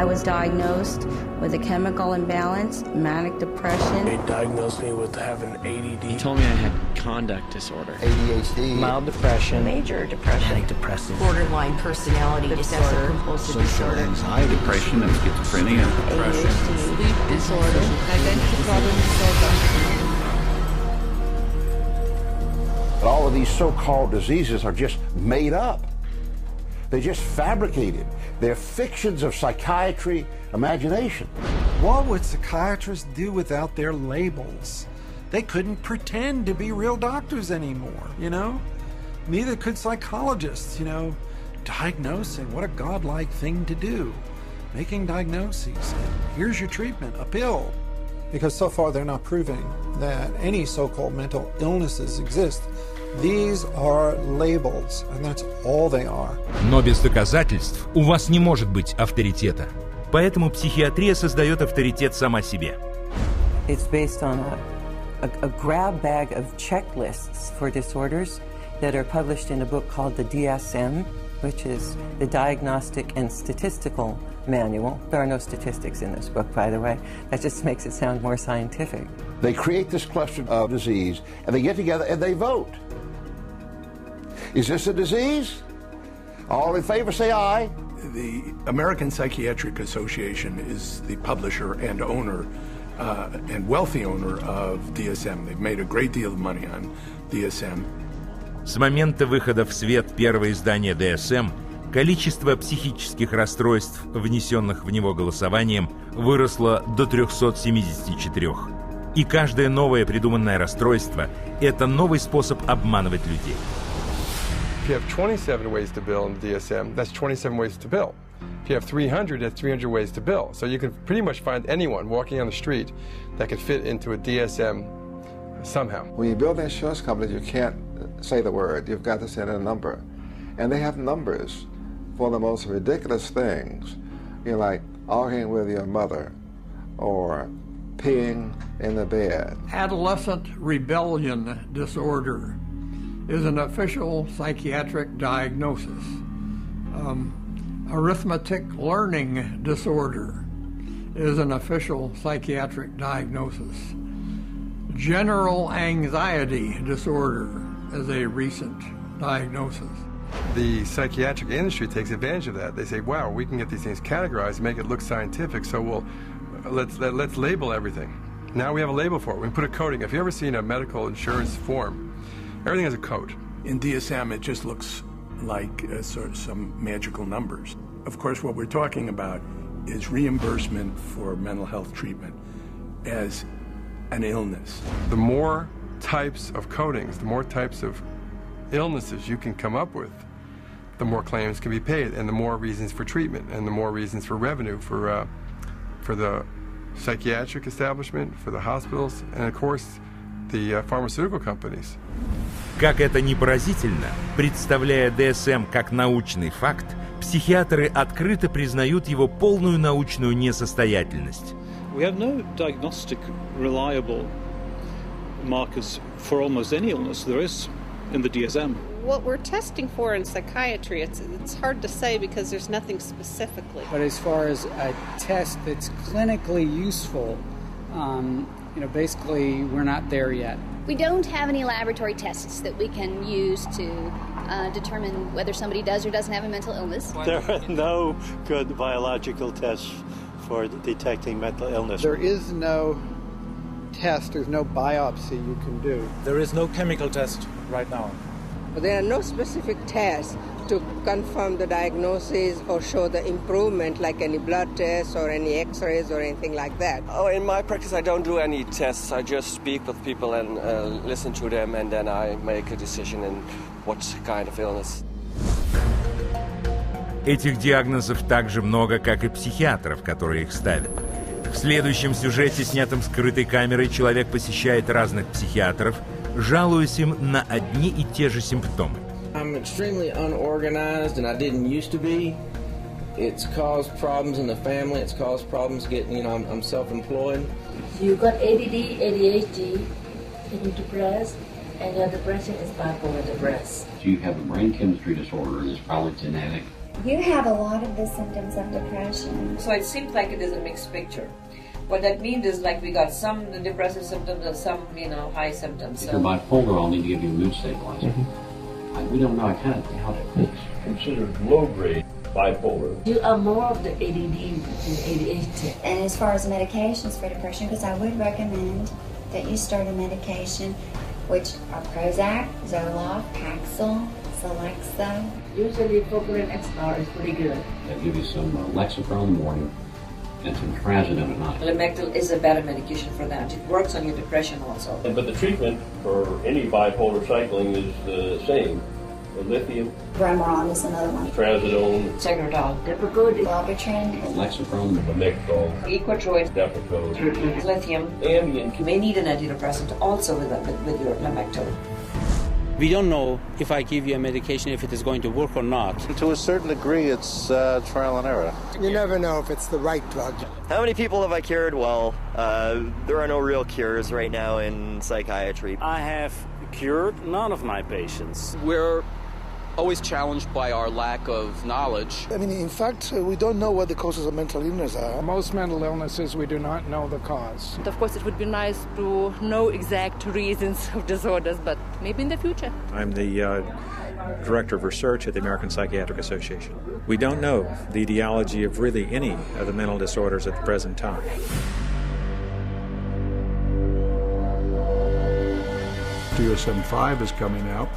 I was diagnosed with a chemical imbalance, manic depression. They diagnosed me with having ADD. He told me I had conduct disorder, ADHD, mild depression, major depression, manic depressive, borderline personality disorder, compulsive disorder, anxiety, depression, and schizophrenia, depression, sleep disorder, identity problem disorder. But all of these so-called diseases are just made up. They're just fabricated. They're fictions of psychiatry imagination. What would psychiatrists do without their labels? They couldn't pretend to be real doctors anymore, you know? Neither could psychologists, you know? Diagnosing, what a godlike thing to do. Making diagnoses, and here's your treatment, a pill. Because so far they're not proving that any so-called mental illnesses exist. These are labels, and that's all they are. Но без доказательств у вас не может быть авторитета. Поэтому психиатрия создает авторитет сама себе. It's based on a grab bag of checklists for disorders that are published in a book called the DSM, which is the Diagnostic and Statistical Manual. There are no statistics in this book, by the way. That just makes it sound more scientific. They create this cluster of disease, and they get together and they vote. Is this a disease? All in favor, say aye. The American Psychiatric Association is the publisher and owner and wealthy owner of DSM. They've made a great deal of money on DSM. С момента выхода в свет первого издания DSM количество психических расстройств, внесенных в него голосованием, выросло до 374. И каждое новое придуманное расстройство – это новый способ обманывать людей. If you have 27 ways to bill in the DSM, that's 27 ways to bill. If you have 300, that's 300 ways to bill. So you can pretty much find anyone walking on the street that could fit into a DSM somehow. When you build insurance companies, you can't say the word. You've got to send in a number. And they have numbers for the most ridiculous things. You know, like arguing with your mother or peeing in the bed. Adolescent rebellion disorder is an official psychiatric diagnosis. Arithmetic learning disorder is an official psychiatric diagnosis. General anxiety disorder is a recent diagnosis. The psychiatric industry takes advantage of that. They say, wow, we can get these things categorized, make it look scientific, so let's label everything. Now we have a label for it. We can put a coding. If you've ever seen a medical insurance form, everything has a code. In DSM, it just looks like sort of some magical numbers. Of course, what we're talking about is reimbursement for mental health treatment as an illness. The more types of codings, the more types of illnesses you can come up with, the more claims can be paid, and the more reasons for treatment, and the more reasons for revenue for the psychiatric establishment, for the hospitals, and of course, the pharmaceutical companies. Как это ни поразительно, представляя DSM как научный факт, психиатры открыто признают его полную научную несостоятельность. We have no diagnostic reliable markers for almost any illness there is in the DSM. What we're testing for in psychiatry, it's hard to say because there's nothing specifically. But as far as a test that's clinically useful, basically we're not there yet. We don't have any laboratory tests that we can use to determine whether somebody does or doesn't have a mental illness. There are no good biological tests for detecting mental illness. There is no test, there's no biopsy you can do. There is no chemical test right now. But there are no specific tests to confirm the diagnosis or show the improvement, like any blood tests or any x-rays or anything like that. Oh, in my practice I don't do any tests. I just speak with people and listen to them, and then I make a decision in what kind of illness. Этих диагнозов так же много, как и психиатров, которые их ставят. В следующем сюжете, снятом скрытой камерой, человек посещает разных психиатров, жалуясь им на одни и те же симптомы. I'm extremely unorganized, and I didn't used to be. It's caused problems in the family. It's caused problems getting, I'm self-employed. You got ADD, ADHD, you're depressed, and your depression is bipolar depressed. You have a brain chemistry disorder, and it's probably genetic. You have a lot of the symptoms of depression. So it seems like it is a mixed picture. What that means is like we got some depressive symptoms and some, high symptoms. If you're bipolar, I'll need to give you a mood stabilizer. We don't know how to considered low-grade bipolar. You are more of the ADD and ADHD. And as far as medications for depression, because I would recommend that you start a medication, which are Prozac, Zoloft, Paxil, Celexa. Usually Focalin XR is pretty good. They'll give you some Lexapro in the morning and some trazodone at night. Lamictal is a better medication for that. It works on your depression also. But the treatment for any bipolar cycling is the same. The lithium. Remeron is another one. Trazodone. Tegretol. Depakote. Wellbutrin. Lexapro. Lamictal. Equitroid. Depakote. Lithium. Ambien. You may need an antidepressant also with your Lamictal. We don't know if I give you a medication if it is going to work or not. To a certain degree, it's trial and error. You never know if it's the right drug. How many people have I cured? Well, there are no real cures right now in psychiatry. I have cured none of my patients. We're always challenged by our lack of knowledge. I mean, in fact, we don't know what the causes of mental illness are. Most mental illnesses, we do not know the cause. Of course, it would be nice to know exact reasons of disorders, but maybe in the future. I'm the Director of Research at the American Psychiatric Association. We don't know the etiology of really any of the mental disorders at the present time. DSM-5 is coming out.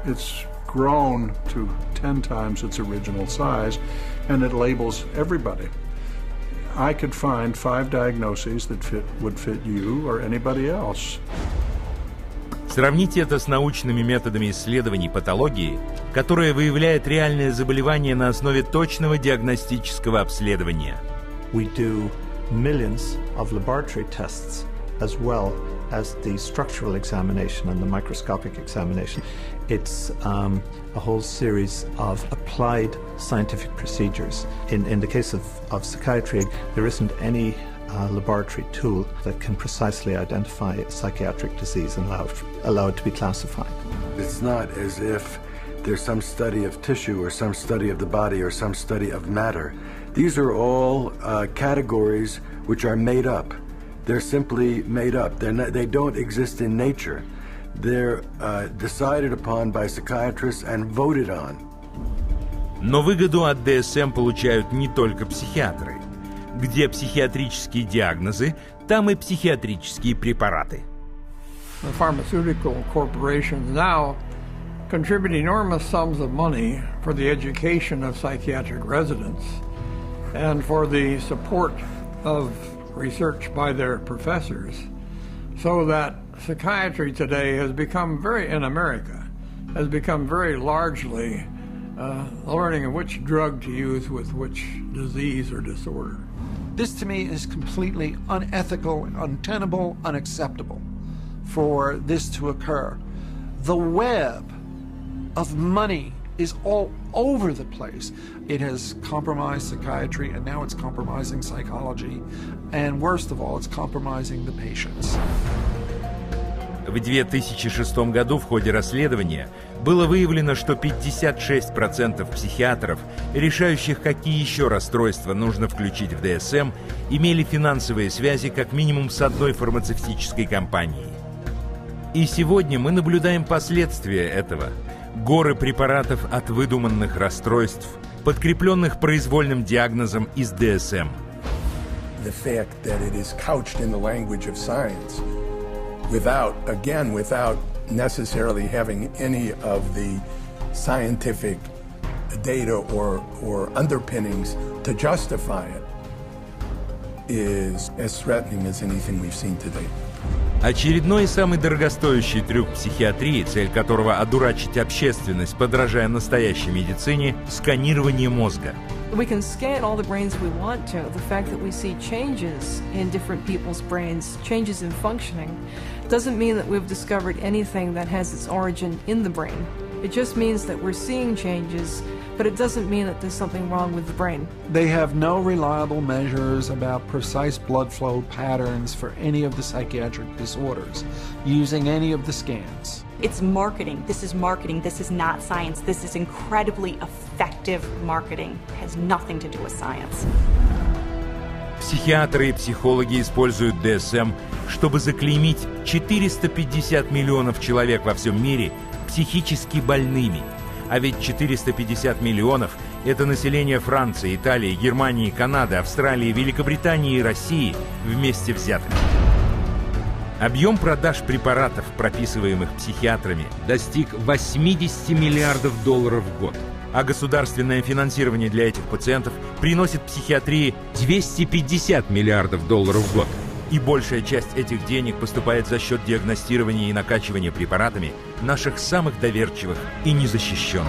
It's grown to 10 times its original size, and it labels everybody. I could find 5 diagnoses that would fit you or anybody else. Сравните это с научными методами исследований патологии, которые выявляют реальные заболевания на основе точного диагностического обследования. We do millions of laboratory tests as well as the structural examination and the microscopic examination. It's a whole series of applied scientific procedures. In the case of psychiatry, there isn't any laboratory tool that can precisely identify a psychiatric disease and allow it to be classified. It's not as if there's some study of tissue or some study of the body or some study of matter. These are all categories which are made up. They're simply made up. They don't exist in nature. They're decided upon by psychiatrists and voted on. Но выгоду от ДСМ получают не только психиатры. Где психиатрические диагнозы, там и психиатрические препараты. The pharmaceutical corporations now contribute enormous sums of money for the education of psychiatric residents and for the support of research by their professors, so that psychiatry today has become in America, has become very largely learning of which drug to use with which disease or disorder. This to me is completely unethical, untenable, unacceptable for this to occur. The web of money is all over the place. It has compromised psychiatry, and now it's compromising psychology, and worst of all, it's compromising the patients. В 2006 году в ходе расследования было выявлено, что 56% психиатров, решающих, какие еще расстройства нужно включить в ДСМ, имели финансовые связи как минимум с одной фармацевтической компанией. И сегодня мы наблюдаем последствия этого. Горы препаратов от выдуманных расстройств, подкрепленных произвольным диагнозом из ДСМ. The fact that it is couched in the language of science, without necessarily having any of the scientific data or underpinnings to justify it, is as threatening as anything we've seen today. Очередной и самый дорогостоящий трюк психиатрии, цель которого одурачить общественность, подражая настоящей медицине, сканирование мозга. We can scan all the brains we want to. The fact that we see changes in different people's brains, changes in functioning, doesn't mean that we've discovered anything that has its origin in the brain. It just means that we're seeing changes, but it doesn't mean that there's something wrong with the brain. They have no reliable measures about precise blood flow patterns for any of the psychiatric disorders using any of the scans. It's marketing. This is marketing. This is not science. This is incredibly effective marketing. It has nothing to do with science. Психиатры и психологи используют ДСМ, чтобы заклеймить 450 миллионов человек во всем мире психически больными. А ведь 450 миллионов – это население Франции, Италии, Германии, Канады, Австралии, Великобритании и России вместе взятых. Объем продаж препаратов, прописываемых психиатрами, достиг 80 миллиардов долларов в год. А государственное финансирование для этих пациентов приносит психиатрии 250 миллиардов долларов в год. И большая часть этих денег поступает за счет диагностирования и накачивания препаратами наших самых доверчивых и незащищенных.